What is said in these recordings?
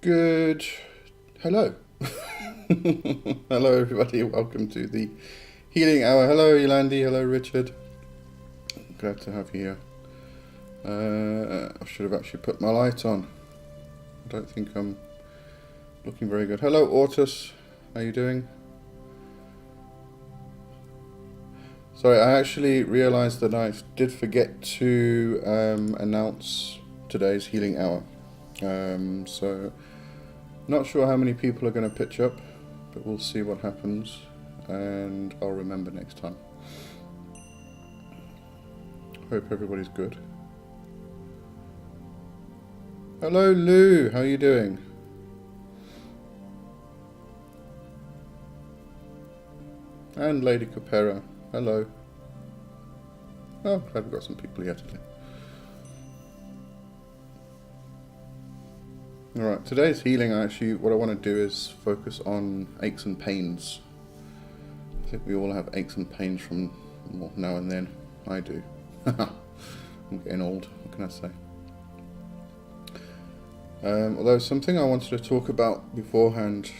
Good. Hello. Hello, everybody. Welcome to the Healing Hour. Hello, Yolandi. Hello, Richard. Glad to have you here. I should have actually put my light on. I don't think I'm looking very good. Hello, Ortus. How you doing? Sorry, I actually realised that I did forget to announce today's Healing Hour. So, not sure how many people are going to pitch up, but we'll see what happens, and I'll remember next time. Hope everybody's good. Hello, Lou. How are you doing? And Lady Capera. Hello. Oh, glad we've got some people here today. Alright, today's healing, actually, what I want to do is focus on aches and pains. I think we all have aches and pains from now and then. I do. I'm getting old, what can I say? Although something I wanted to talk about beforehand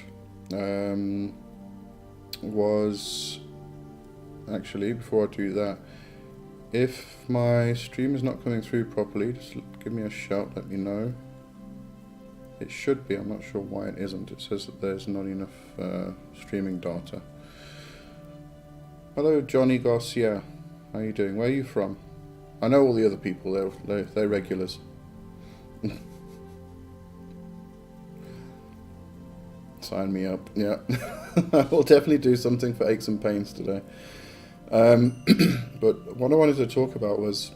was, actually, before I do that, if my stream is not coming through properly, just give me a shout, let me know. It should be, I'm not sure why it isn't. It says that there's not enough streaming data. Hello, Johnny Garcia. How are you doing? Where are you from? I know all the other people, they're regulars. Sign me up, yeah. I will definitely do something for aches and pains today. But what I wanted to talk about was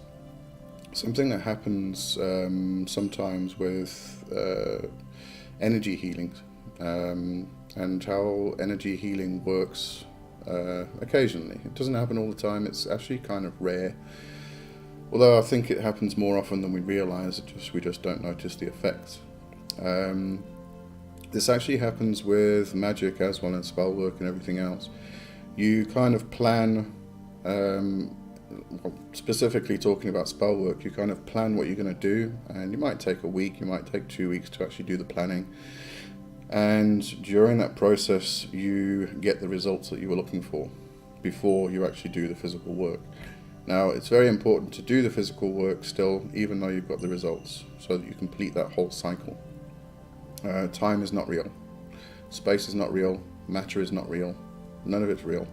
something that happens sometimes with energy healing, and how energy healing works occasionally. It doesn't happen all the time, it's actually kind of rare. Although I think it happens more often than we realise, we just don't notice the effects. This actually happens with magic as well as spell work and everything else. You kind of plan, specifically talking about spell work, you kind of plan what you're going to do, and you might take a week, you might take 2 weeks to actually do the planning. And during that process, you get the results that you were looking for before you actually do the physical work. Now, it's very important to do the physical work still, even though you've got the results, so that you complete that whole cycle. Time is not real. Space is not real. Matter is not real. None of it's real.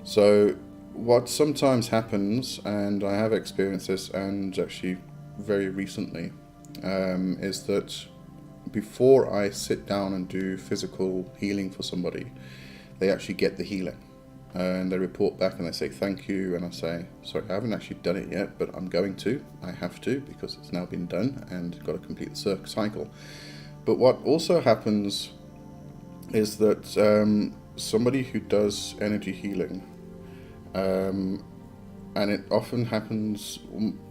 So what sometimes happens, and I have experienced this, and actually very recently, is that before I sit down and do physical healing for somebody, they actually get the healing. And they report back and they say thank you, and I say, sorry, I haven't actually done it yet, but I'm going to. I have to, because it's now been done and got to complete the cycle. But what also happens is that somebody who does energy healing, and it often happens,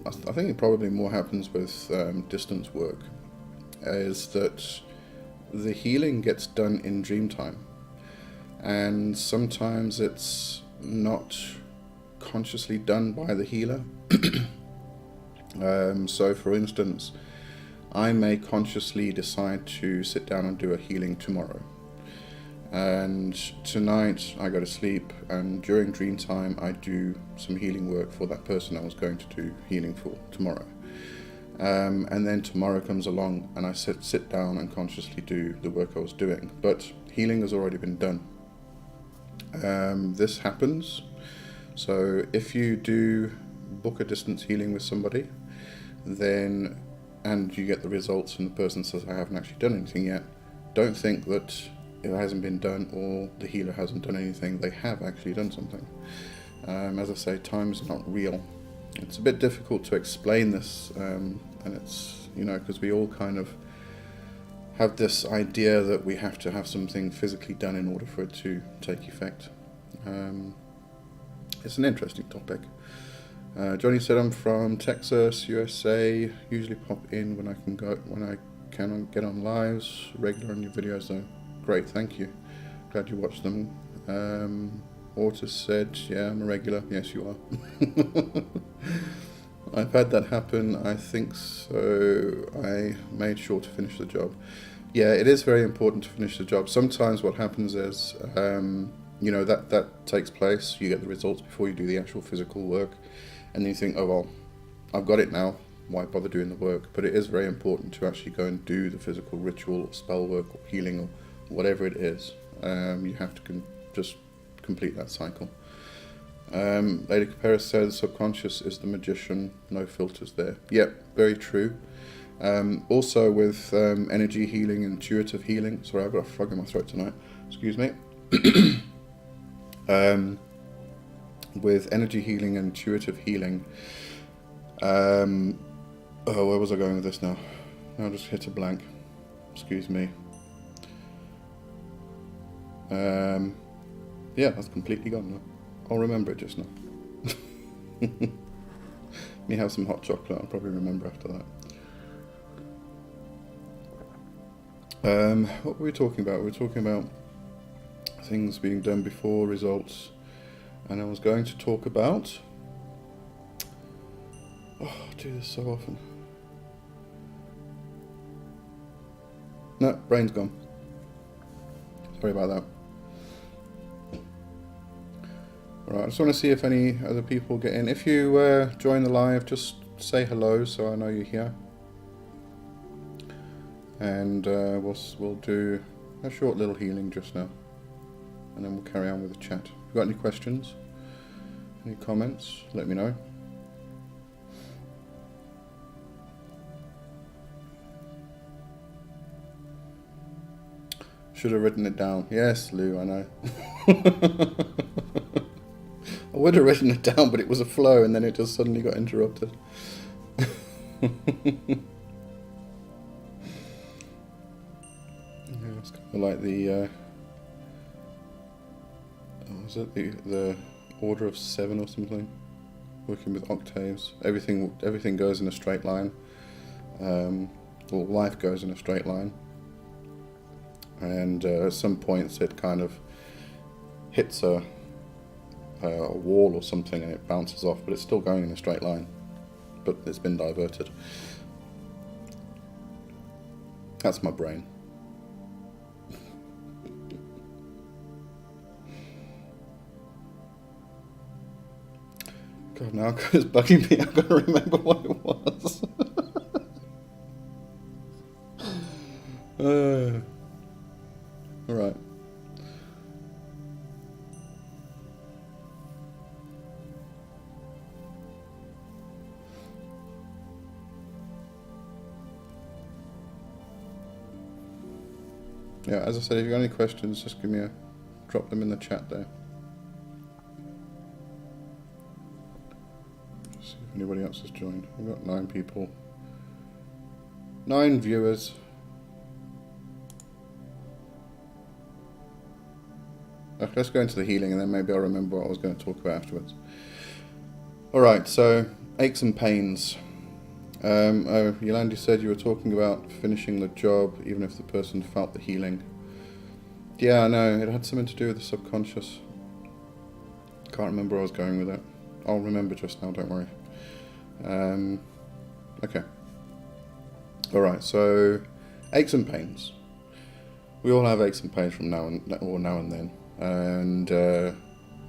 I think it probably more happens with distance work, is that the healing gets done in dream time. And sometimes it's not consciously done by the healer. So for instance, I may consciously decide to sit down and do a healing tomorrow. And tonight I go to sleep, and during dream time I do some healing work for that person I was going to do healing for tomorrow. And then tomorrow comes along and I sit down and consciously do the work I was doing. But healing has already been done. This happens. So if you do book a distance healing with somebody, then and you get the results and the person says, I haven't actually done anything yet, don't think that it hasn't been done or the healer hasn't done anything. They have actually done something. As I say, time is not real. It's a bit difficult to explain this, and it's, because we all kind of have this idea that we have to have something physically done in order for it to take effect. It's an interesting topic. Johnny said, I'm from Texas, USA. Usually pop in when I can get on lives. Regular on your videos though. Great, thank you. Glad you watched them. Ortus said, yeah, I'm a regular. Yes, you are. I've had that happen, I think so. I made sure to finish the job. Yeah, it is very important to finish the job. Sometimes what happens is, that takes place. You get the results before you do the actual physical work, and then you think, oh well, I've got it now. Why bother doing the work? But it is very important to actually go and do the physical ritual, or spell work, or healing, or whatever it is. You have to just complete that cycle. Lady Capera says, subconscious is the magician, no filters there. Yep, very true. Also with energy healing, intuitive healing. Sorry, I've got a frog in my throat tonight. Excuse me. With energy healing and intuitive healing. Where was I going with this now? I just hit a blank. Excuse me. Yeah, that's completely gone now. I'll remember it just now. Me have some hot chocolate, I'll probably remember after that. What were we talking about? We were talking about things being done before, results, and I was going to talk about... Oh, I do this so often. No, brain's gone. Sorry about that. Alright, I just want to see if any other people get in. If you join the live, just say hello so I know you're here. And we'll do a short little healing just now. And then we'll carry on with the chat. If you've got any questions, any comments, let me know. Should have written it down. Yes, Lou, I know. I would have written it down, but it was a flow and then it just suddenly got interrupted. Yeah, it's kind of like the... was it the order of 7 or something? Working with octaves. Everything goes in a straight line. Well, life goes in a straight line. And at some points it kind of hits a wall or something and it bounces off, but it's still going in a straight line, but it's been diverted. That's my brain. God, now it's bugging me. I've got to remember what it was. Alright. Yeah, as I said, if you've got any questions, just drop them in the chat there. See if anybody else has joined. We've got 9 people. 9 viewers. Okay, let's go into the healing and then maybe I'll remember what I was going to talk about afterwards. Alright, so aches and pains. Yolandi said you were talking about finishing the job even if the person felt the healing. Yeah, I know, it had something to do with the subconscious. Can't remember where I was going with it. I'll remember just now, don't worry. Okay. Alright, so aches and pains. We all have aches and pains from now and then. And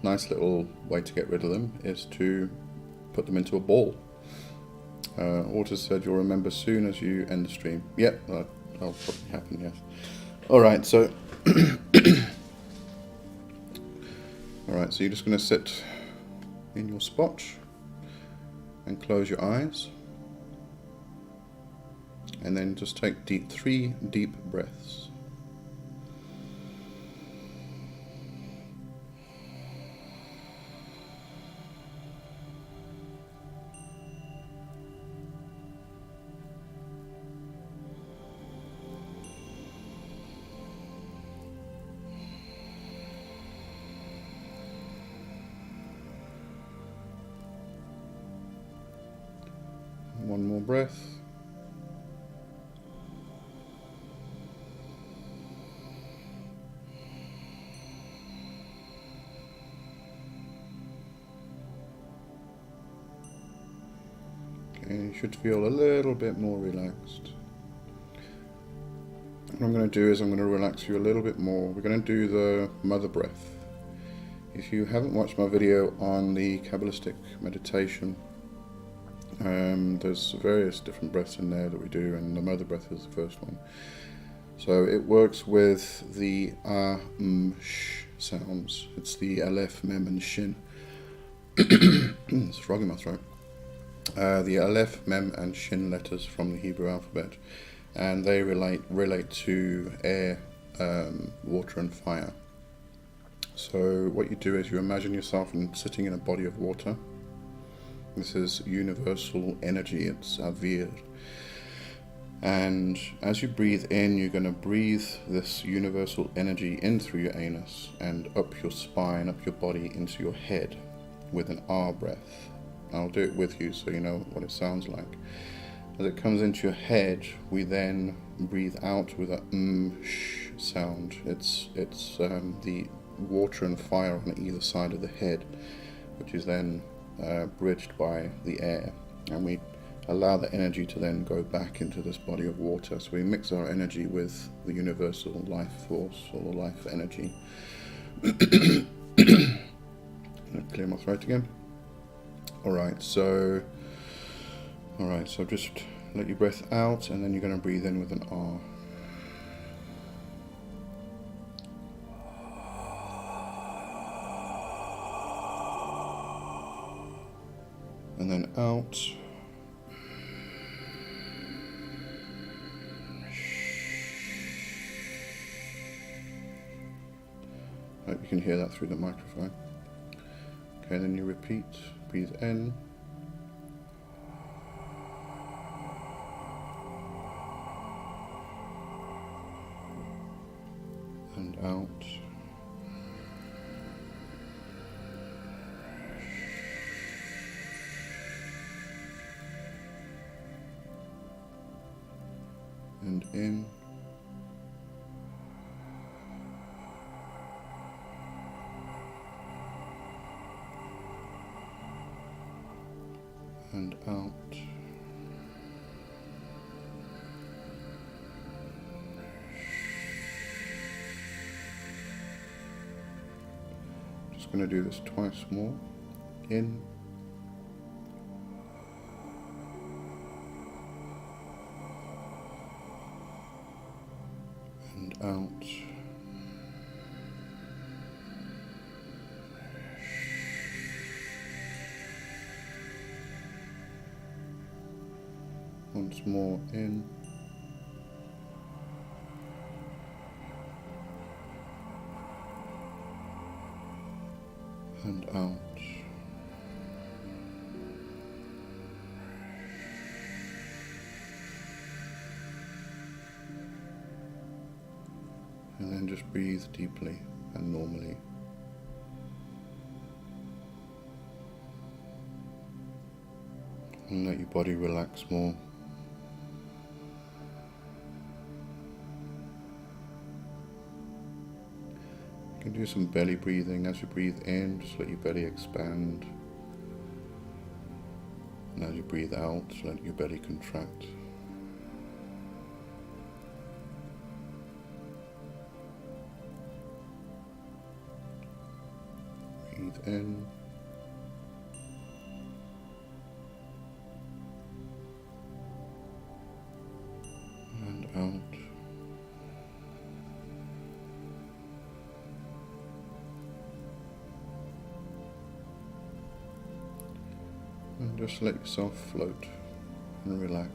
nice little way to get rid of them is to put them into a ball. Auto said you'll remember soon as you end the stream. Yep, that'll probably happen, yes. Alright, so alright, so you're just going to sit in your spot and close your eyes. And then just take 3 deep breaths. One more breath. Okay, you should feel a little bit more relaxed. what I'm going to do is I'm going to relax you a little bit more. We're going to do the mother breath. If you haven't watched my video on the Kabbalistic Meditation, there's various different breaths in there that we do, and the mother breath is the first one. So it works with the sh sounds. It's the aleph, mem, and shin. It's a frog in my throat. The aleph, mem, and shin letters from the Hebrew alphabet, and they relate to air, water, and fire. So what you do is you imagine yourself sitting in a body of water. This is universal energy. It's avir. And as you breathe in, you're going to breathe this universal energy in through your anus and up your spine, up your body, into your head with an R breath. I'll do it with you so you know what it sounds like. As it comes into your head, we then breathe out with a sh sound. It's the water and fire on either side of the head, which is then bridged by the air, and we allow the energy to then go back into this body of water. So we mix our energy with the universal life force, or the life energy. Clear my throat again. Alright, so just let your breath out, and then you're going to breathe in with an R. And then out. Hope you can hear that through the microphone. Okay, then you repeat. Breathe in. And out. And in. And out. Just going to do this twice more. In. And out. Once more, in. And out. And then just breathe deeply and normally. And let your body relax more. You can do some belly breathing. As you breathe in, just let your belly expand. And as you breathe out, let your belly contract. Breathe in. And out. And just let yourself float and relax.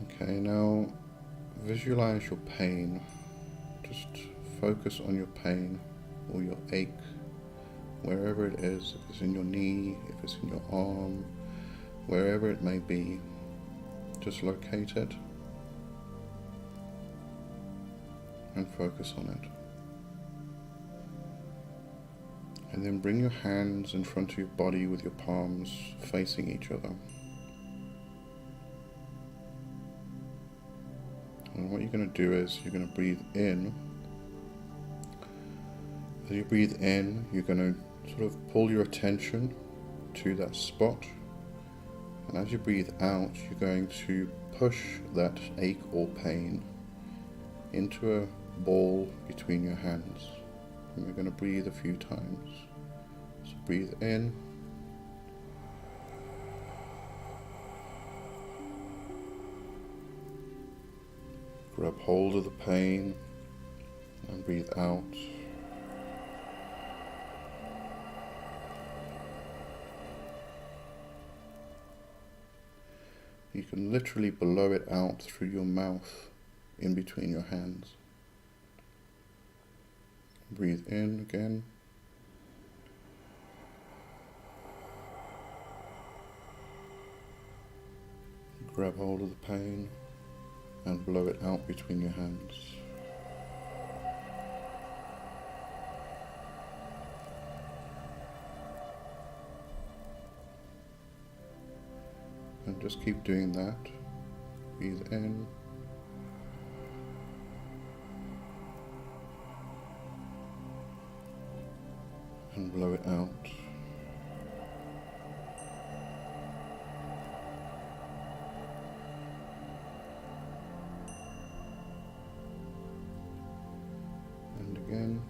Okay, now visualize your pain. Just focus on your pain or your ache, wherever it is. If it's in your knee, if it's in your arm, wherever it may be, just locate it and focus on it. And then bring your hands in front of your body with your palms facing each other. And what you're going to do is you're going to breathe in. As you breathe in, you're going to sort of pull your attention to that spot. And as you breathe out, you're going to push that ache or pain into a ball between your hands. And we're going to breathe a few times. So breathe in. Grab hold of the pain and breathe out. You can literally blow it out through your mouth in between your hands. Breathe in again. Grab hold of the pain and blow it out between your hands. And just keep doing that. Breathe in. And blow it out. And again.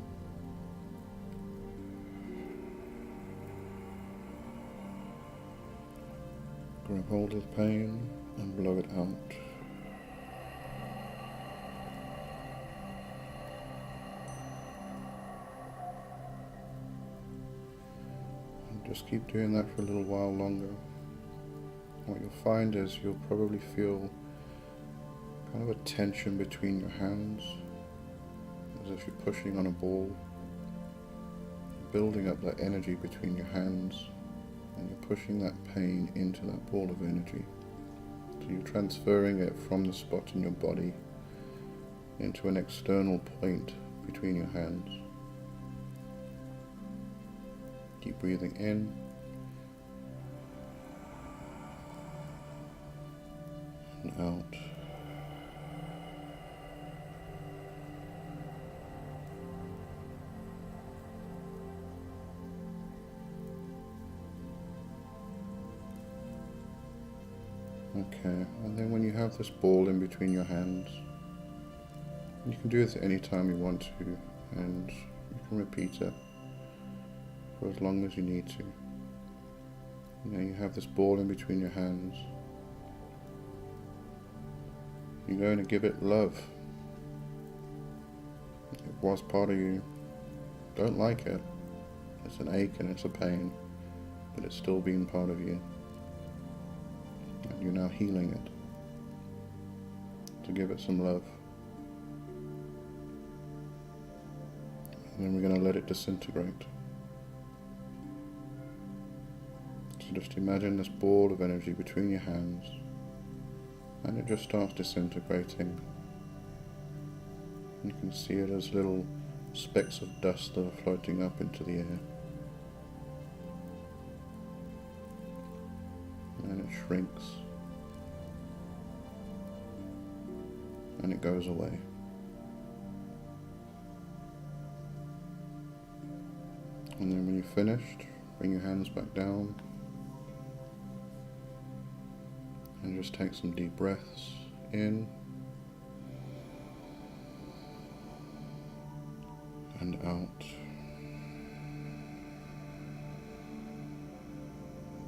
Grab hold of the pain and blow it out. And just keep doing that for a little while longer. What you'll find is you'll probably feel kind of a tension between your hands, as if you're pushing on a ball, building up that energy between your hands. And you're pushing that pain into that ball of energy. So you're transferring it from the spot in your body into an external point between your hands. Keep breathing in. And out. Okay, and then when you have this ball in between your hands, you can do this any time you want to, and you can repeat it for as long as you need to. Now you have this ball in between your hands. You're going to give it love. It was part of you. Don't like it. It's an ache and it's a pain, but it's still being part of you. And you're now healing it. To give it some love. And then we're going to let it disintegrate. So just imagine this ball of energy between your hands, and it just starts disintegrating. You can see it as little specks of dust that are floating up into the air. And it shrinks. And it goes away. And then when you're finished, bring your hands back down. And just take some deep breaths in. And out.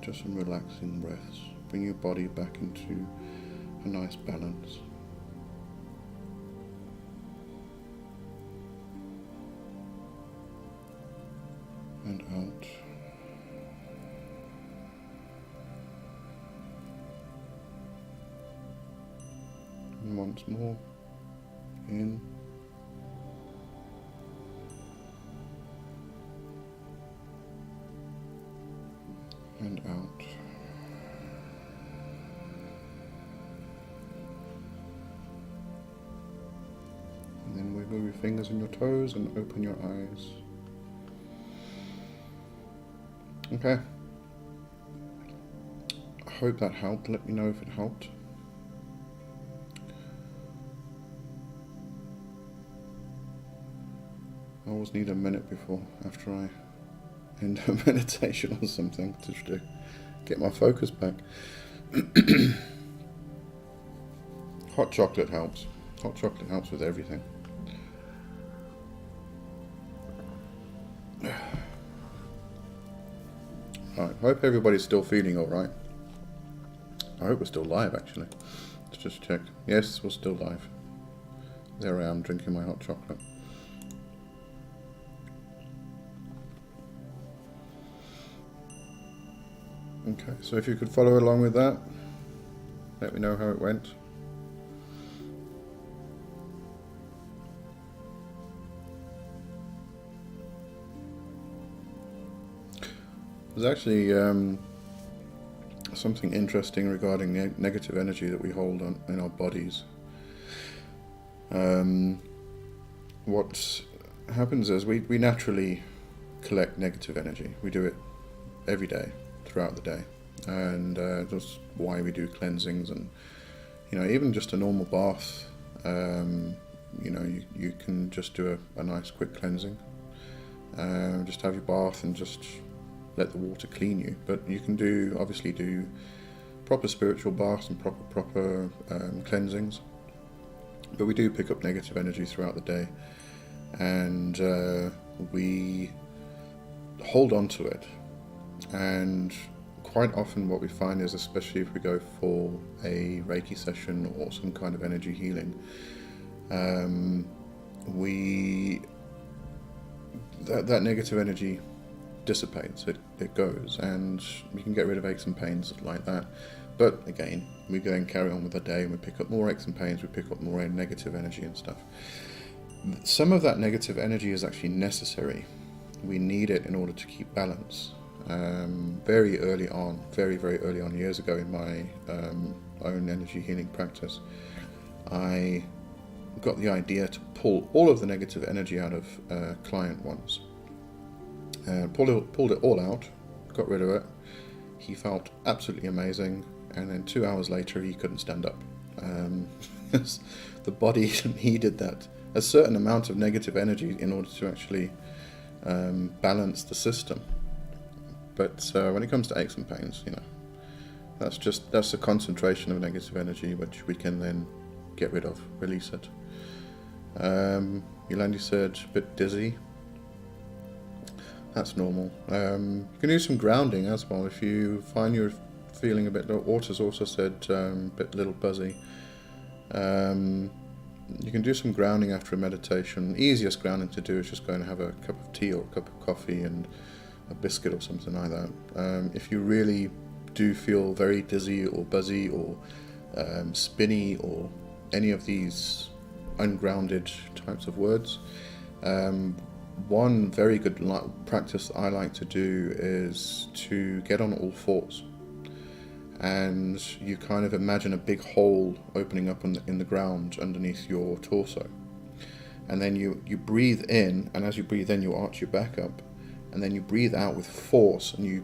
Just some relaxing breaths. Bring your body back into a nice balance. And out. And once more. In. And out. And then wiggle your fingers and your toes and open your eyes. Okay. I hope that helped. Let me know if it helped. I always need a minute after I end a meditation or something to get my focus back. Hot chocolate helps. Hot chocolate helps with everything. Alright, hope everybody's still feeling alright. I hope we're still live, actually. Let's just check. Yes, we're still live. There I am, drinking my hot chocolate. Okay, so if you could follow along with that, let me know how it went. There's actually something interesting regarding the negative energy that we hold in our bodies. What happens is we naturally collect negative energy. We do it every day, throughout the day, and that's why we do cleansings, and even just a normal bath. You can just do a nice quick cleansing. Just have your bath and just let the water clean you. But you can obviously do proper spiritual baths and proper cleansings. But we do pick up negative energy throughout the day, and we hold on to it. And quite often what we find is, especially if we go for a Reiki session or some kind of energy healing, that negative energy dissipates, it goes, and we can get rid of aches and pains like that. But again, we go and carry on with the day, and we pick up more aches and pains, we pick up more negative energy and stuff. Some of that negative energy is actually necessary. We need it in order to keep balance. Very early on, very early on, years ago in my own energy healing practice, I got the idea to pull all of the negative energy out of a client once. Pulled it all out, got rid of it. He felt absolutely amazing, and then 2 hours later he couldn't stand up. The body needed a certain amount of negative energy in order to actually balance the system. But when it comes to aches and pains, that's a concentration of negative energy which we can then get rid of, release it. Yolandi said a bit dizzy. That's normal. You can do some grounding as well if you find you're feeling a bit low. Orta's also said a little buzzy. You can do some grounding after a meditation. The easiest grounding to do is just go and have a cup of tea or a cup of coffee and a biscuit or something like that. If you really do feel very dizzy or buzzy or spinny or any of these ungrounded types of words, one very good practice I like to do is to get on all fours, and you kind of imagine a big hole opening up in the ground underneath your torso, and then you breathe in, and as you breathe in you arch your back up, and then you breathe out with force, and you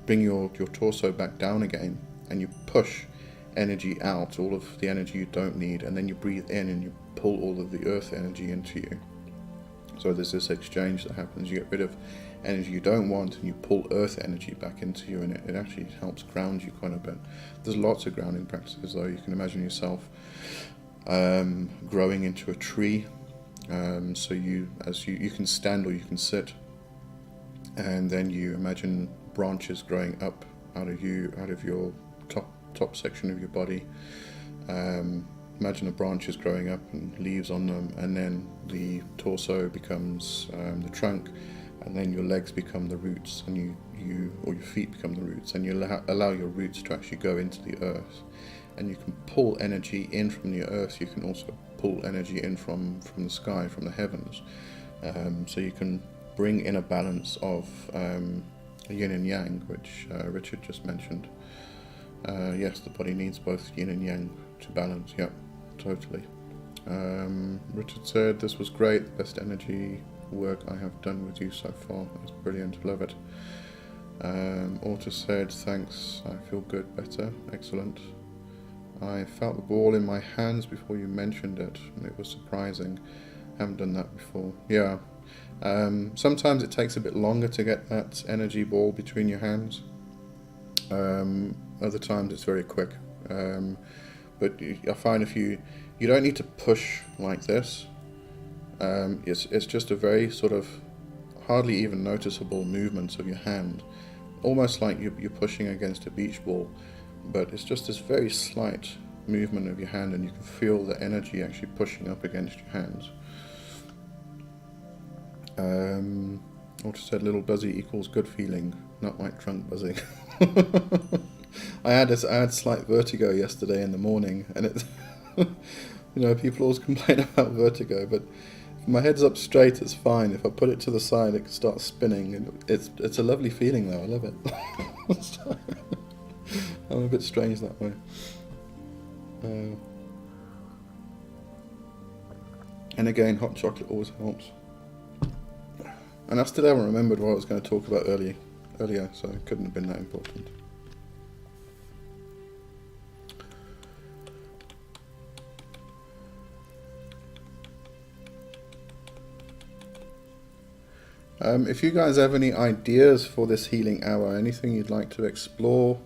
bring your torso back down again, and you push energy out, all of the energy you don't need, and then you breathe in and you pull all of the earth energy into you. So there's this exchange that happens. You get rid of energy you don't want, and you pull earth energy back into you, and it actually helps ground you quite a bit. There's lots of grounding practices, though. You can imagine yourself growing into a tree. So you can stand or you can sit, and then you imagine branches growing up out of your top section of your body. Imagine the branches growing up and leaves on them, and then the torso becomes the trunk, and then your legs become the roots, and your feet become the roots, and you allow your roots to actually go into the earth. And you can pull energy in from the earth. You can also pull energy in from the sky, from the heavens. So you can bring in a balance of yin and yang, which Richard just mentioned. Yes, the body needs both yin and yang to balance. Yep, totally. Richard said, "This was great, the best energy work I have done with you so far. It's brilliant, love it." Orta said, "Thanks, I feel good, better, excellent. I felt the ball in my hands before you mentioned it, and it was surprising Haven't done that before. Yeah. Sometimes it takes a bit longer to get that energy ball between your hands. Other times it's very quick. But I find if you don't need to push like this. It's just a very sort of hardly even noticeable movements of your hand, almost like you're pushing against a beach ball, but it's just this very slight movement of your hand, and you can feel the energy actually pushing up against your hands. Also said little buzzy equals good feeling, not like trunk buzzing. I had slight vertigo yesterday in the morning, and it people always complain about vertigo, but if my head's up straight, it's fine. If I put it to the side, it starts spinning, and it's a lovely feeling though. I love it. So, I'm a bit strange that way. And again, hot chocolate always helps. And I still haven't remembered what I was going to talk about earlier, so it couldn't have been that important. If you guys have any ideas for this healing hour, anything you'd like to explore,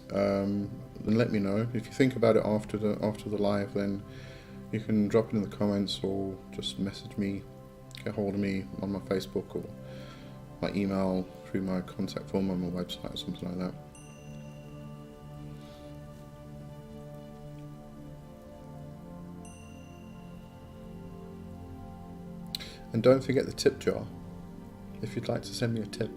then let me know. If you think about it after the live, then you can drop it in the comments or just message me, get hold of me on my Facebook or my email through my contact form on my website or something like that. And don't forget the tip jar, if you'd like to send me a tip.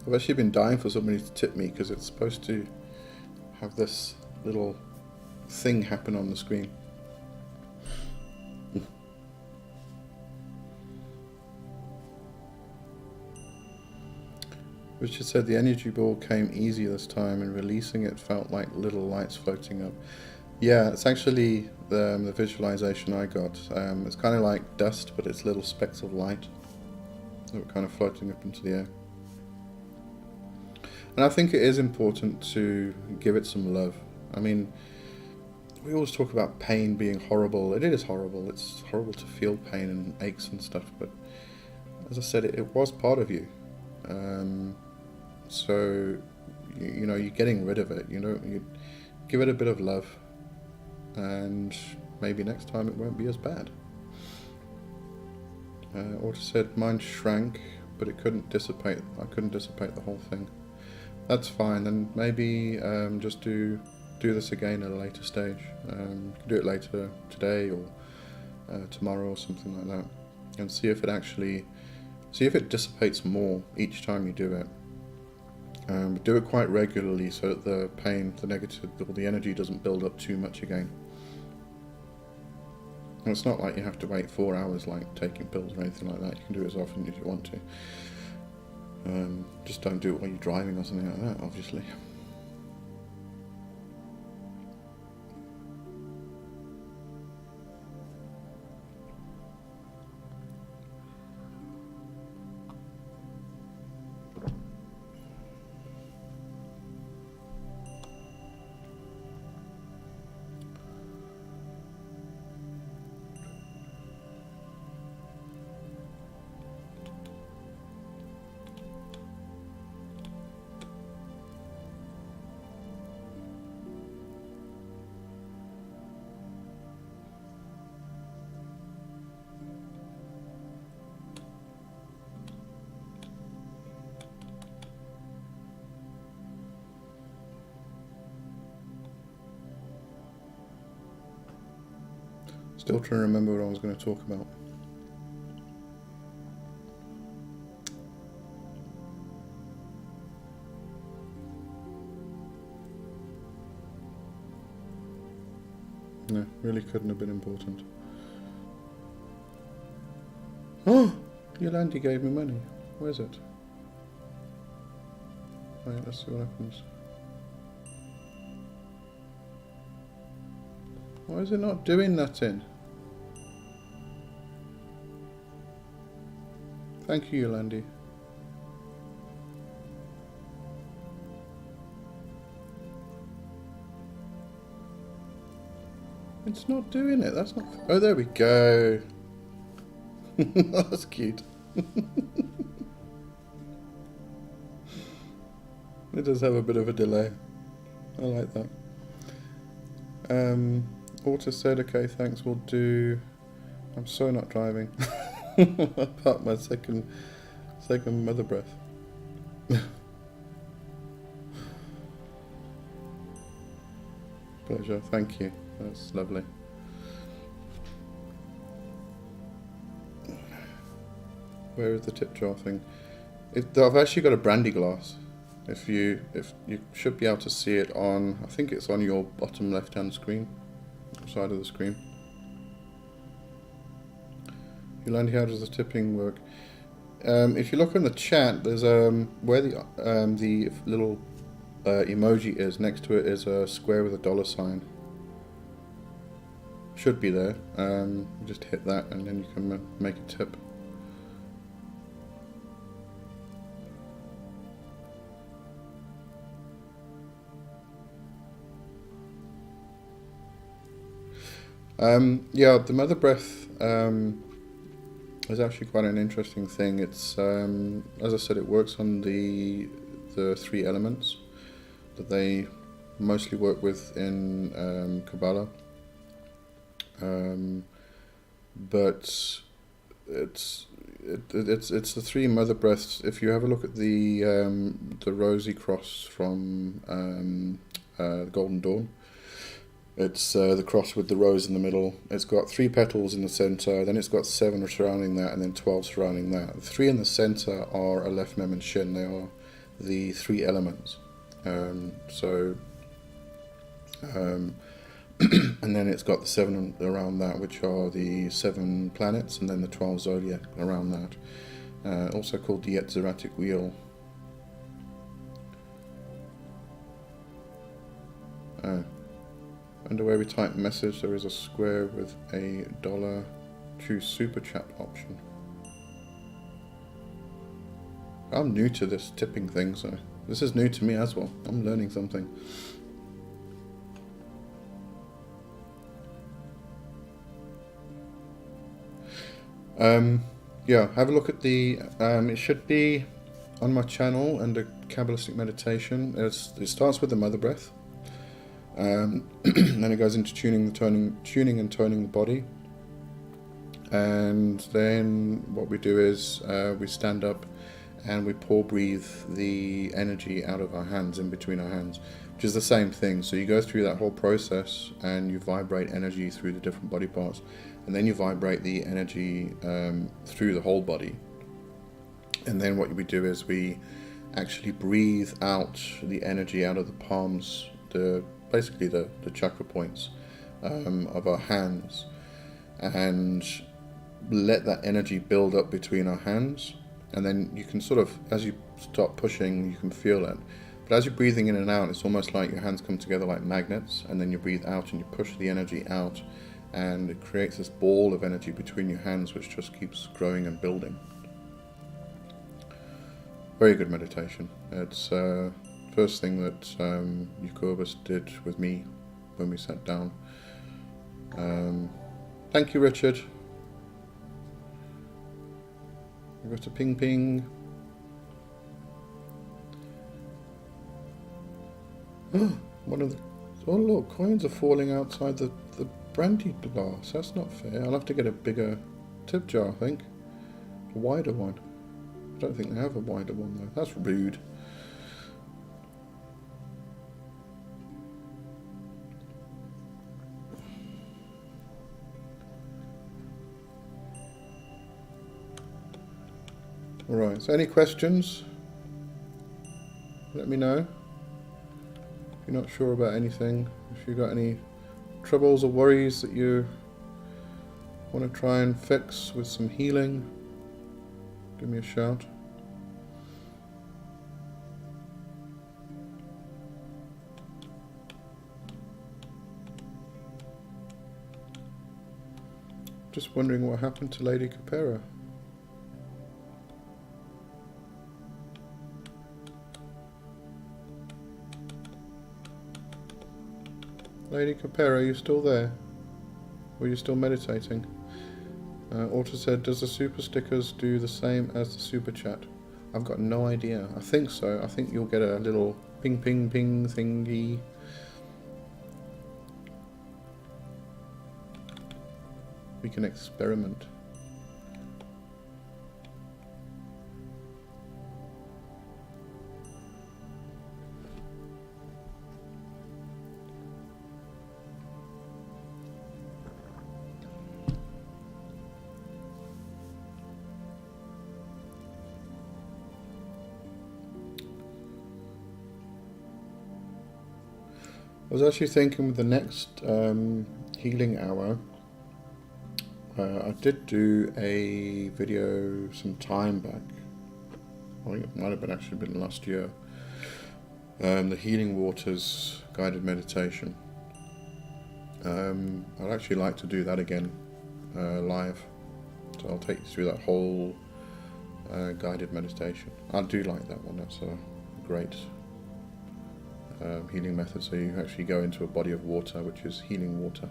I've actually been dying for somebody to tip me, because it's supposed to have this little thing happen on the screen. Richard said the energy ball came easy this time, and releasing it felt like little lights floating up. Yeah, it's actually the visualization I got. It's kind of like dust, but it's little specks of light that were kind of floating up into the air. And I think it is important to give it some love. I mean, we always talk about pain being horrible. It is horrible. It's horrible to feel pain and aches and stuff, but as I said, it was part of you. So, you're getting rid of it. You give it a bit of love, and maybe next time it won't be as bad. Also said mine shrank, but it couldn't dissipate. I couldn't dissipate the whole thing. That's fine. Then maybe just do this again at a later stage. Do it later today or tomorrow or something like that, and see if it dissipates more each time you do it. Do it quite regularly so that the pain, the negative, the energy doesn't build up too much again. And it's not like you have to wait 4 hours like taking pills or anything like that. You can do it as often as you want to. Just don't do it while you're driving or something like that, obviously. Still trying to remember what I was going to talk about. No, really couldn't have been important. Oh! Yolandi gave me money. Where's it? Right, let's see what happens. Why is it not doing nothing? Thank you, Yolandi. It's not doing it. That's not... Oh, there we go. That's cute. It does have a bit of a delay. I like that. Auto said, okay, thanks, we'll do... I'm so not driving. Apart my second mother breath. Pleasure, thank you. That's lovely. Where is the tip jar thing? I've actually got a brandy glass. If you should be able to see it on, I think it's on your bottom left hand screen, side of the screen. Yolandi, how does the tipping work? If you look in the chat, there's where the little emoji is, next to it is a square with a dollar sign. Should be there. Just hit that and then you can make a tip. Yeah, the mother breath is actually quite an interesting thing. It's as I said, it works on the 3 elements that they mostly work with in Kabbalah, but it's the 3 mother breaths. If you have a look at the Rosy Cross from Golden Dawn. It's the cross with the rose in the middle. It's got 3 petals in the center, then it's got 7 surrounding that, and then 12 surrounding that. The 3 in the center are Aleph, Mem, and Shin. They are the 3 elements. And then it's got the 7 around that, which are the 7 planets, and then the 12 zodiac around that. Also called the Yetziratic wheel. Under where we type message, there is a square with a $. Choose Superchat option. I'm new to this tipping thing, so this is new to me as well. I'm learning something. Yeah, have a look at the... it should be on my channel under Kabbalistic Meditation. It starts with the mother breath. Then it goes into tuning and toning the body, and then what we do is we stand up and we pour breathe the energy out of our hands, in between our hands, which is the same thing. So you go through that whole process and you vibrate energy through the different body parts, and then you vibrate the energy through the whole body. And then what we do is we actually breathe out the energy out of the palms, basically the chakra points of our hands, and let that energy build up between our hands. And then you can sort of, as you start pushing, you can feel it. But as you're breathing in and out, it's almost like your hands come together like magnets, and then you breathe out and you push the energy out, and it creates this ball of energy between your hands, which just keeps growing and building. Very good meditation. It's first thing that Jacobus did with me when we sat down. Thank you, Richard. I got a ping ping. One of the... Oh look, coins are falling outside the brandy glass. That's not fair. I'll have to get a bigger tip jar, I think. A wider one. I don't think they have a wider one though. That's rude. Alright, so any questions? Let me know. If you're not sure about anything, if you've got any troubles or worries that you want to try and fix with some healing, give me a shout. Just wondering what happened to Lady Capera. Lady Capera, are you still there? Or are you still meditating? Auto said, does the super stickers do the same as the super chat? I've got no idea. I think so. I think you'll get a little ping ping ping thingy. We can experiment. I was actually thinking with the next healing hour, I did do a video some time back. I think it might have actually been last year. The Healing Waters guided meditation. I'd actually like to do that again live. So I'll take you through that whole guided meditation. I do like that one. That's a great healing method. So you actually go into a body of water, which is healing water.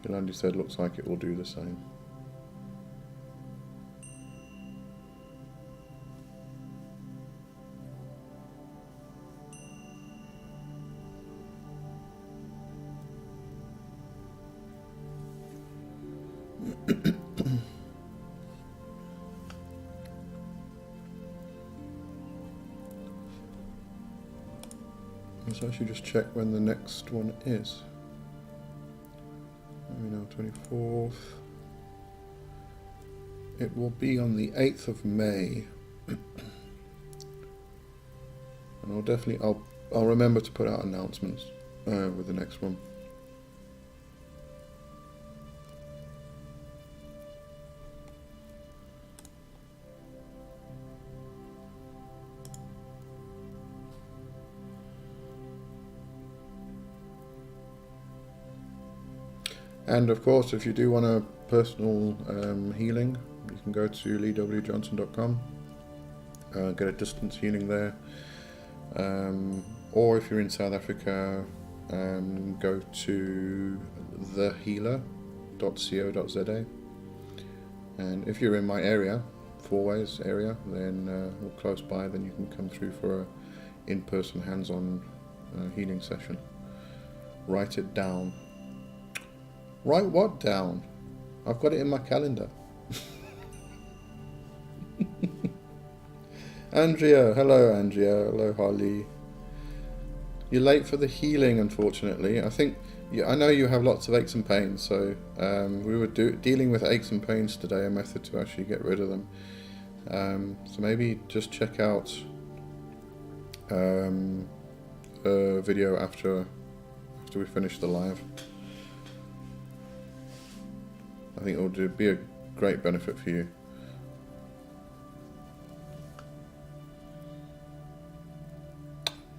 Yolandi said, looks like it will do the same. Let's actually just check when the next one is. Let me know, 24th. It will be on the 8th of May. And I'll remember to put out announcements with the next one. And of course, if you do want a personal healing, you can go to leewjohnson.com, get a distance healing there. Or if you're in South Africa, go to thehealer.co.za. And if you're in my area, Fourways area, then or close by, then you can come through for a in-person hands-on healing session. Write it down. Write what down? I've got it in my calendar. Andrea, hello Andrea, hello Harley. You're late for the healing, unfortunately. I know you have lots of aches and pains, so we were dealing with aches and pains today, a method to actually get rid of them. So maybe just check out a video after we finish the live. I think it will be a great benefit for you.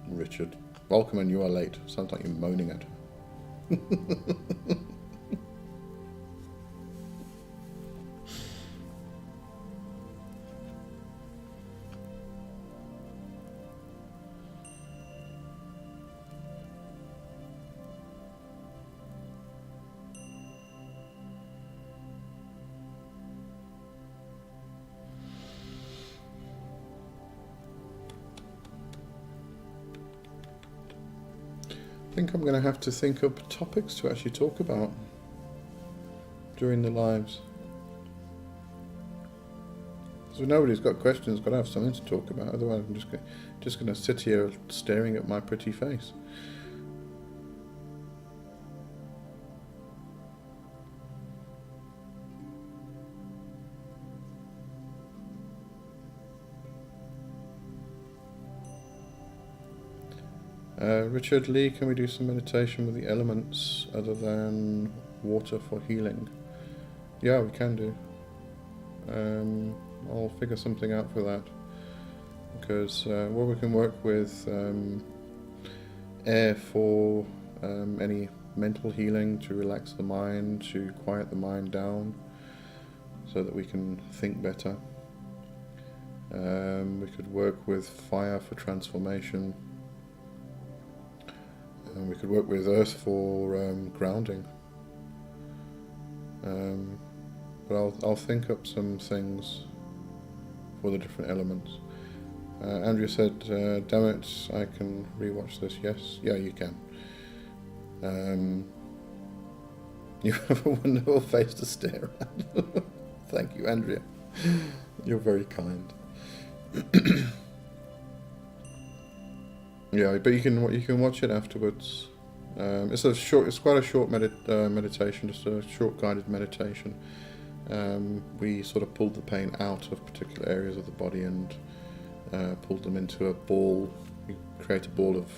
Richard, welcome and you are late. Sounds like you're moaning at her. I think I'm going to have to think up topics to actually talk about during the lives. So nobody's got questions, got to have something to talk about. Otherwise, I'm just going to sit here staring at my pretty face. Richard Lee, can we do some meditation with the elements other than water for healing? Yeah, we can do. I'll figure something out for that. Because we can work with air for any mental healing, to relax the mind, to quiet the mind down, so that we can think better. We could work with fire for transformation. And we could work with earth for grounding. But I'll think up some things for the different elements. Andrea said, damn it, I can rewatch this. Yes, yeah, you can. You have a wonderful face to stare at. Thank you, Andrea. You're very kind. Yeah, but you can watch it afterwards. It's quite a short meditation, just a short guided meditation. We sort of pulled the pain out of particular areas of the body and pulled them into a ball. You create a ball of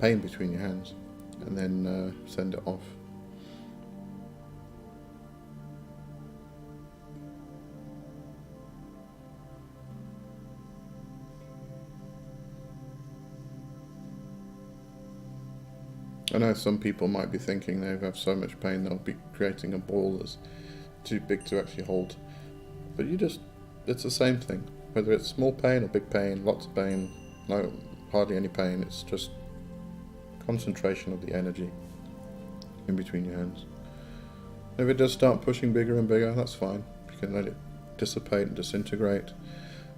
pain between your hands, and then send it off. I know some people might be thinking they have so much pain they'll be creating a ball that's too big to actually hold. But it's the same thing. Whether it's small pain or big pain, lots of pain, no, hardly any pain, it's just concentration of the energy in between your hands. If it does start pushing bigger and bigger, that's fine. You can let it dissipate and disintegrate,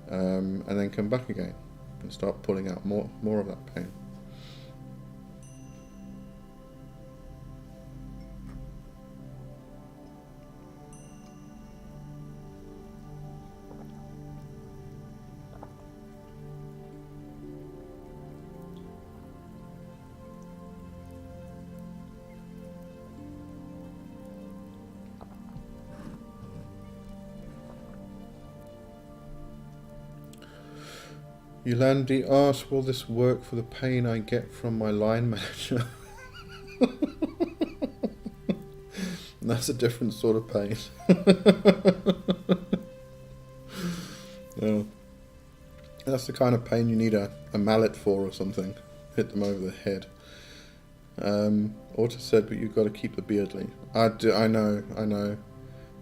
and then come back again and start pulling out more of that pain. Yolandi asks, will this work for the pain I get from my line manager? That's a different sort of pain. Yeah. That's the kind of pain you need a mallet for or something. Hit them over the head. Auto said, but you've got to keep the beardly. I know.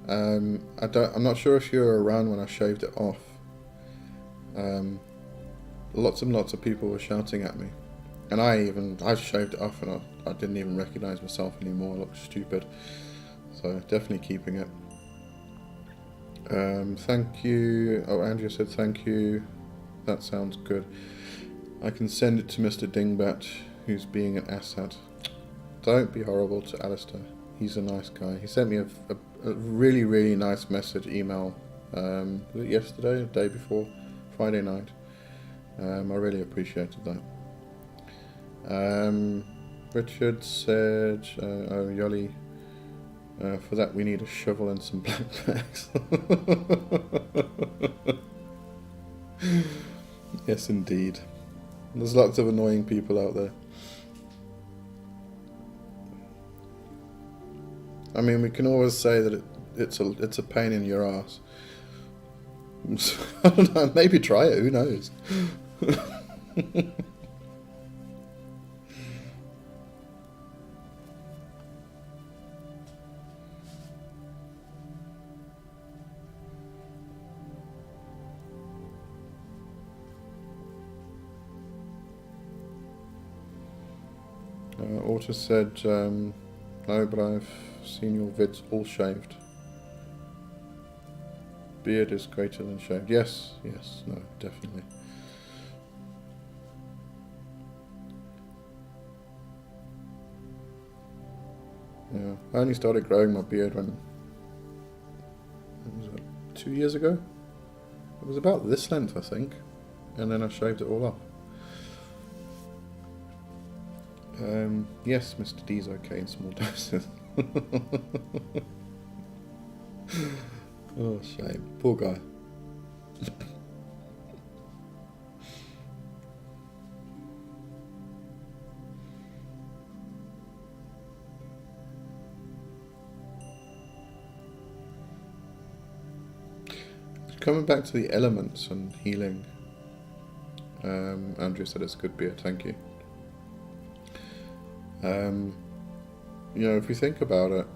I'm not sure if you were around when I shaved it off. Lots and lots of people were shouting at me, and I shaved it off, and I didn't even recognise myself anymore. I looked stupid, so definitely keeping it. Thank you. Oh, Andrea said thank you. That sounds good. I can send it to Mr. Dingbat, who's being an asshat. Don't be horrible to Alistair. He's a nice guy. He sent me a really, really nice email. Was it yesterday, the day before, Friday night. I really appreciated that. Richard said, oh, Yoli, for that we need a shovel and some black bags. Yes, indeed. There's lots of annoying people out there. I mean, we can always say that it's a pain in your ass. I don't know, maybe try it, who knows? Auto said, no, but I've seen your vids all shaved. Beard is greater than shaved. Yes, no, definitely. Yeah, I only started growing my beard when was it, 2 years ago? It was about this length, I think, and then I shaved it all off. Yes, Mr. D's okay in small doses. Oh, shame. Poor guy. Coming back to the elements and healing, Andrew said it's a good beer, thank you. You know, if we think about it,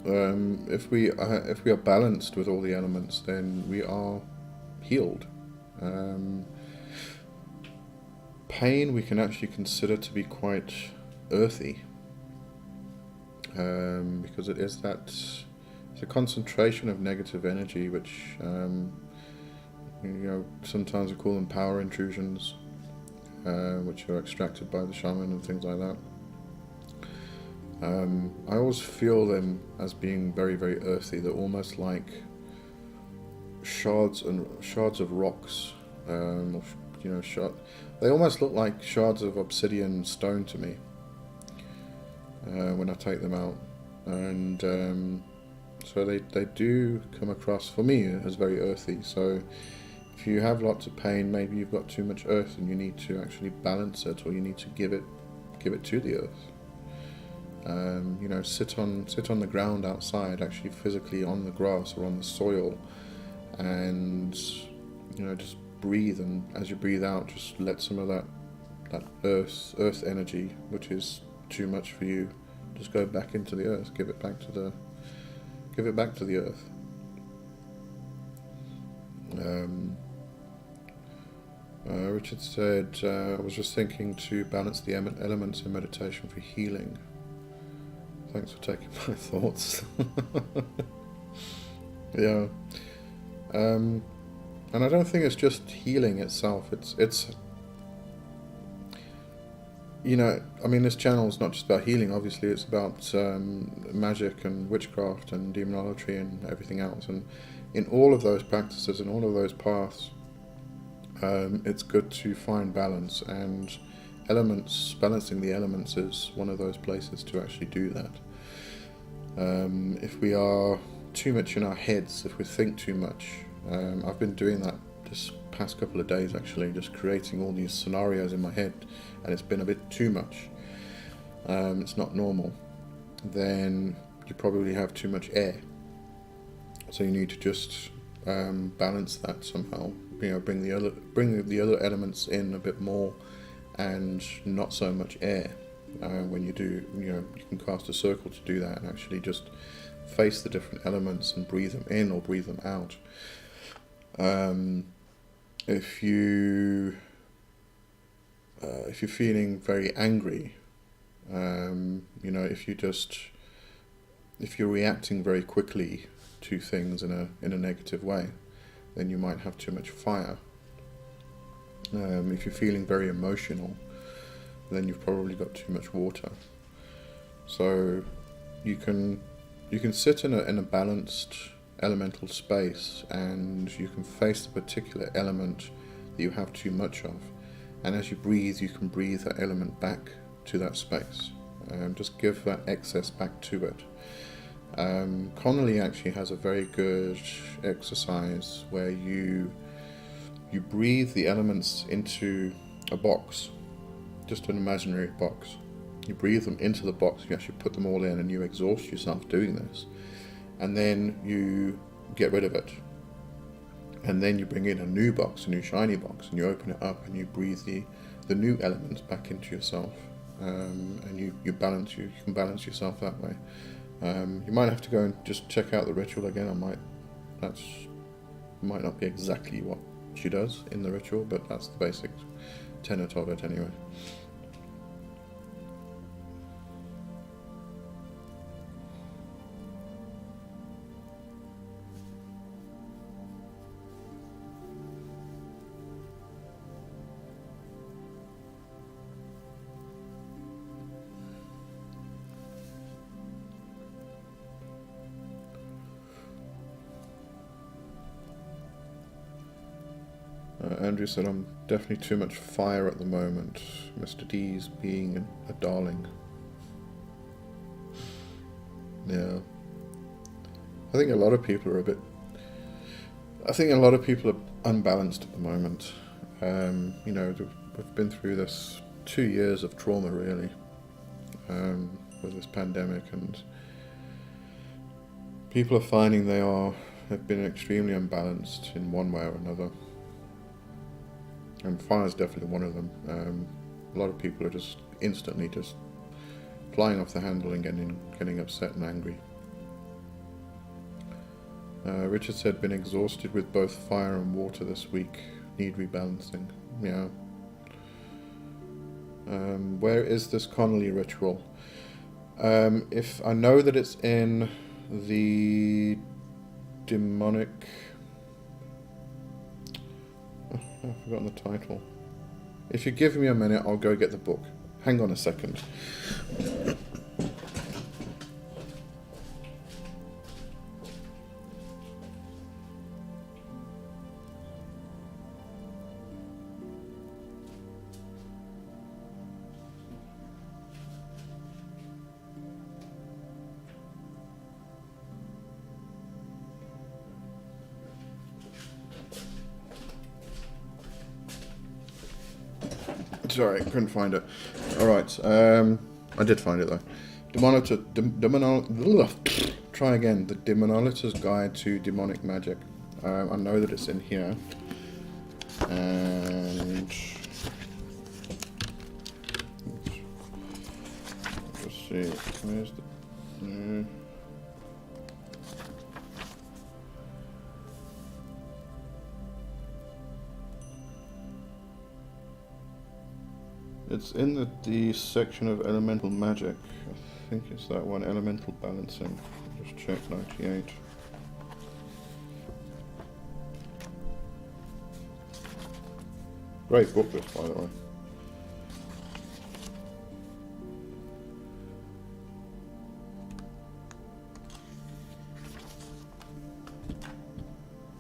if we are balanced with all the elements, then we are healed. pain we can actually consider to be quite earthy, because it's a concentration of negative energy, which sometimes we call them power intrusions, which are extracted by the shaman and things like that. I always feel them as being very, very earthy. They're almost like shards of rocks, they almost look like shards of obsidian stone to me when I take them out, and so they do come across for me as very earthy. So if you have lots of pain, maybe you've got too much earth and you need to actually balance it, or you need to give it to the earth. Sit on the ground outside, actually physically on the grass or on the soil, and just breathe, and as you breathe out, just let some of that earth energy, which is too much for you, just go back into the earth. Give it back to the earth. Richard said, I was just thinking to balance the elements in meditation for healing. Thanks for taking my thoughts. Yeah. And I don't think it's just healing itself. It's this channel is not just about healing. Obviously, it's about magic and witchcraft and demonology and everything else. And in all of those practices and all of those paths, it's good to find balance, and balancing the elements is one of those places to actually do that. If we are too much in our heads, if we think too much, I've been doing that this past couple of days, actually, just creating all these scenarios in my head, and it's been a bit too much. It's not normal. Then you probably have too much air, so you need to just balance that somehow. Bring the other elements in a bit more, and not so much air. When you do, you can cast a circle to do that, and actually just face the different elements and breathe them in or breathe them out. If you're feeling very angry, if you're reacting very quickly to things in a negative way, then you might have too much fire. If you're feeling very emotional, then you've probably got too much water. So you can sit in a balanced elemental space, and you can face the particular element that you have too much of, and as you breathe, you can breathe that element back to that space. Just give that excess back to it. Connolly actually has a very good exercise where you breathe the elements into a box, just an imaginary box. You breathe them into the box, you actually put them all in, and you exhaust yourself doing this, and then you get rid of it, and then you bring in a new box, a new shiny box, and you open it up and you breathe the new elements back into yourself, and you can balance yourself that way. You might have to go and just check out the ritual again. That might not be exactly what she does in the ritual, but that's the basic tenet of it anyway. Andrew said, I'm definitely too much fire at the moment. Mr. D's being a darling. Yeah. I think a lot of people are unbalanced at the moment. We've been through this 2 years of trauma, really, with this pandemic, and people are finding have been extremely unbalanced in one way or another. And fire is definitely one of them. A lot of people are just instantly just flying off the handle and getting upset and angry. Richard said, been exhausted with both fire and water this week. Need rebalancing. Yeah. Where is this Connolly ritual? If I know that it's in the demonic... Oh, I've forgotten the title. If you give me a minute, I'll go get the book. Hang on a second. Sorry, couldn't find it. Alright, I did find it though. Try again. The Demonologist's Guide to Demonic Magic. I know that it's in here. And... let's see. Where's the... It's in the section of elemental magic. I think it's that one, elemental balancing. Just check 98. Great book this, by the way.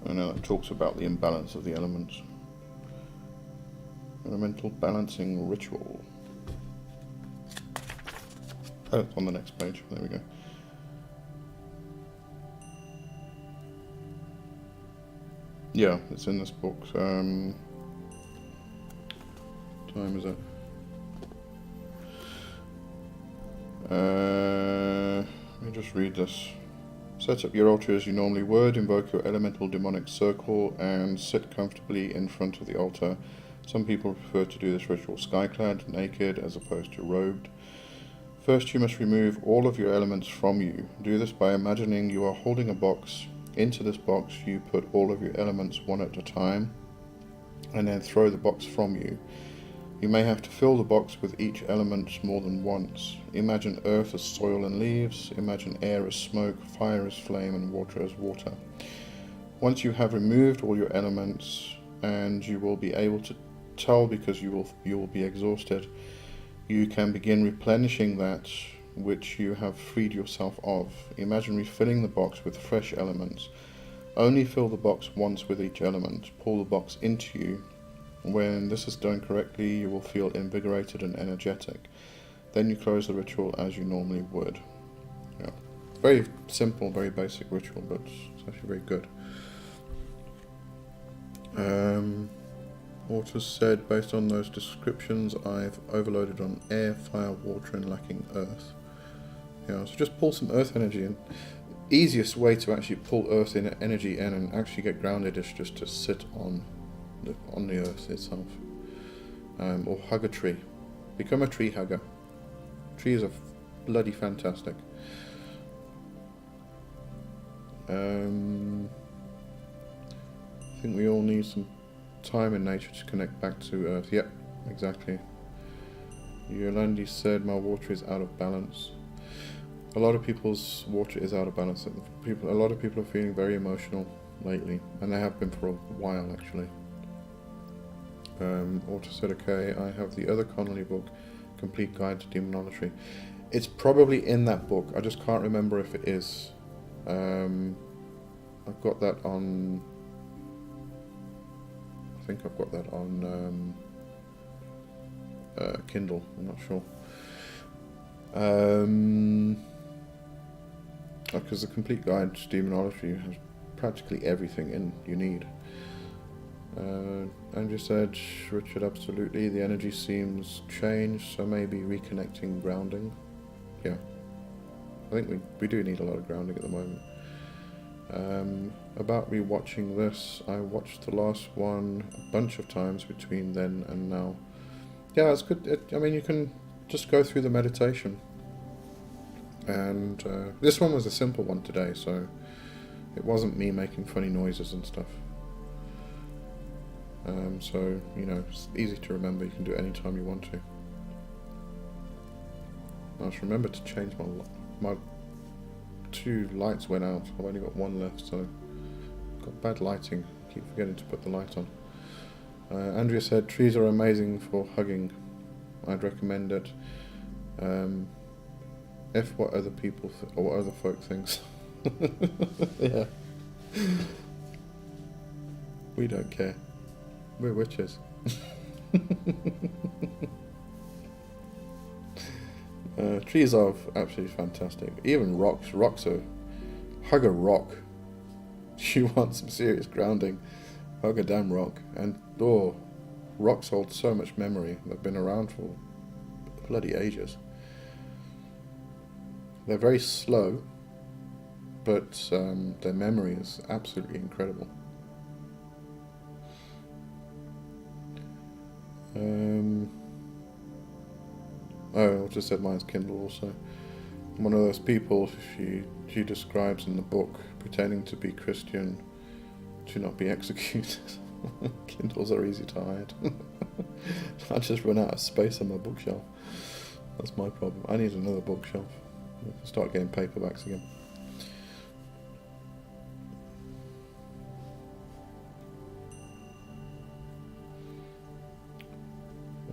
I know it talks about the imbalance of the elements. Elemental balancing ritual. Oh, it's on the next page. There we go. Yeah, it's in this book. Time is it? Let me just read this. Set up your altar as you normally would. Invoke your elemental demonic circle and sit comfortably in front of the altar. Some people prefer to do this ritual skyclad, naked, as opposed to robed. First, you must remove all of your elements from you. Do this by imagining you are holding a box. Into this box, you put all of your elements one at a time, and then throw the box from you. You may have to fill the box with each element more than once. Imagine earth as soil and leaves. Imagine air as smoke, fire as flame, and water as water. Once you have removed all your elements, and you will be able to tell because you will be exhausted, you can begin replenishing that which you have freed yourself of. Imagine refilling the box with fresh elements. Only fill the box once with each element. Pull the box into you. When this is done correctly, you will feel invigorated and energetic. Then you close the ritual as you normally would. Yeah. Very simple, very basic ritual, but it's actually very good. Authors said, based on those descriptions, I've overloaded on air, fire, water, and lacking earth. Yeah, so just pull some earth energy in. Easiest way to actually pull earth energy in and actually get grounded is just to sit on the earth itself. Or hug a tree. Become a tree hugger. Trees are bloody fantastic. I think we all need some time in nature to connect back to earth. Yep, exactly. Yolandi said my water is out of balance. A lot of people's water is out of balance. A lot of people are feeling very emotional lately, and they have been for a while actually. Author said, okay, I have the other Connolly book, Complete Guide to Demonology. It's probably in that book. I just can't remember if it is. I've got that on... I think I've got that on Kindle, I'm not sure. Because the Complete Guide to Demonology has practically everything in you need. Andrew said, Richard, absolutely, the energy seems changed, so maybe reconnecting, grounding. Yeah, I think we do need a lot of grounding at the moment. About rewatching this, I watched the last one a bunch of times between then and now. Yeah, it's good. I mean, you can just go through the meditation. And this one was a simple one today, so it wasn't me making funny noises and stuff. So, you know, it's easy to remember. You can do it anytime you want to. I must remember to change my 2 lights went out. I've only got 1 left, so got bad lighting. Keep forgetting to put the light on. Andrea said trees are amazing for hugging. I'd recommend it. F what other people or what other folk thinks. Yeah. We don't care. We're witches. Trees are absolutely fantastic. Even rocks. Rocks are... Hug a rock. You want some serious grounding. Hug a damn rock. And, rocks hold so much memory. They've been around for bloody ages. They're very slow, but their memory is absolutely incredible. I just said mine's Kindle also. I'm one of those people she describes in the book pretending to be Christian to not be executed. Kindles are easy to hide. I just run out of space on my bookshelf. That's my problem. I need another bookshelf. I'll start getting paperbacks again.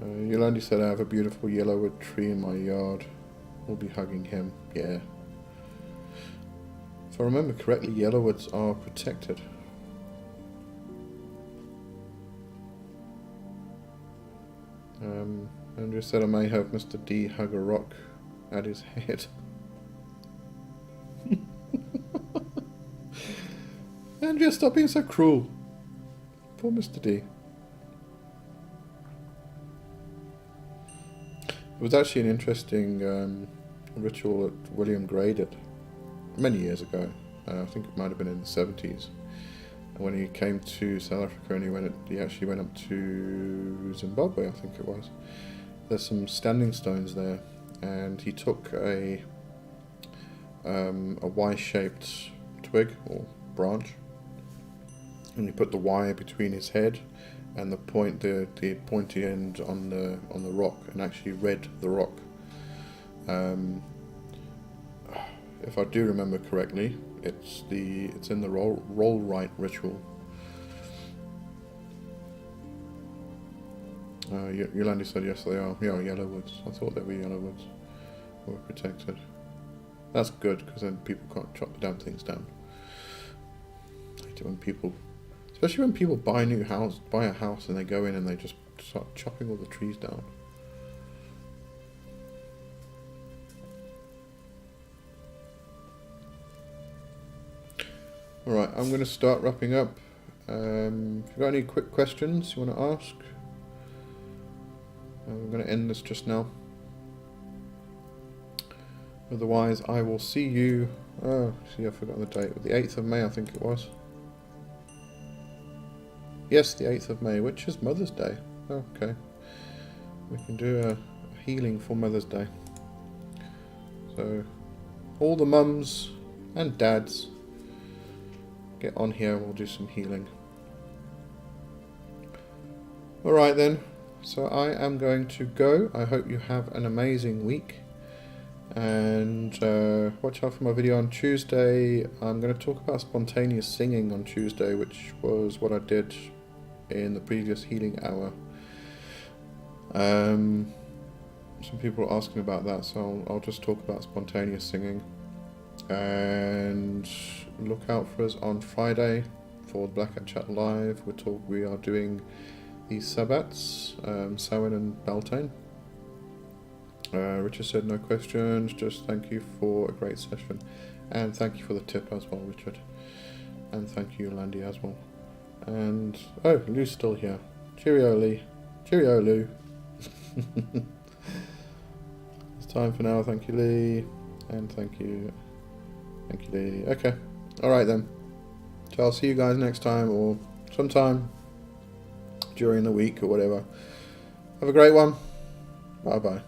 Yolandi said I have a beautiful yellowwood tree in my yard. We'll be hugging him. Yeah. If I remember correctly, yellowwoods are protected. Andrew said I may have Mr. D hug a rock at his head. Andrea, stop being so cruel. Poor Mr. D. It was actually an interesting ritual that William Gray did many years ago. I think it might have been in the 70s. When he came to South Africa and he actually went up to Zimbabwe, I think it was. There's some standing stones there, and he took a Y-shaped twig or branch, and he put the Y between his head and the pointy end on the rock, and actually read the rock. If I do remember correctly, it's in the roll right ritual. Yolandi said yes, they are. Yeah, yellowwoods. I thought they were yellowwoods. Were protected. That's good, because then people can't chop the damn things down. I hate it when people, especially when people buy a house and they go in and they just start chopping all the trees down. Alright, I'm going to start wrapping up. If you've got any quick questions you want to ask, I'm going to end this just now. Otherwise, I will see you... Oh, see, I've forgotten the date. The 8th of May, I think it was. Yes, the 8th of May, which is Mother's Day. Oh, okay. We can do a healing for Mother's Day. So, all the mums and dads, get on here and we'll do some healing. Alright then, so I am going to go. I hope you have an amazing week. And watch out for my video on Tuesday. I'm going to talk about spontaneous singing on Tuesday, which was what I did in the previous healing hour. Some people are asking about that, so I'll just talk about spontaneous singing. And look out for us on Friday for Black Hat Chat Live. We are doing the Sabbats, Samhain and Beltane. Richard said no questions, just thank you for a great session, and thank you for the tip as well, Richard, and thank you, Landy, as well. And oh, Lou's still here. Cheerio, Lee. Cheerio, Lou. It's time for now. Thank you, Lee, and thank you Lee. Okay, all right then. So I'll see you guys next time, or sometime during the week or whatever. Have a great one. Bye bye.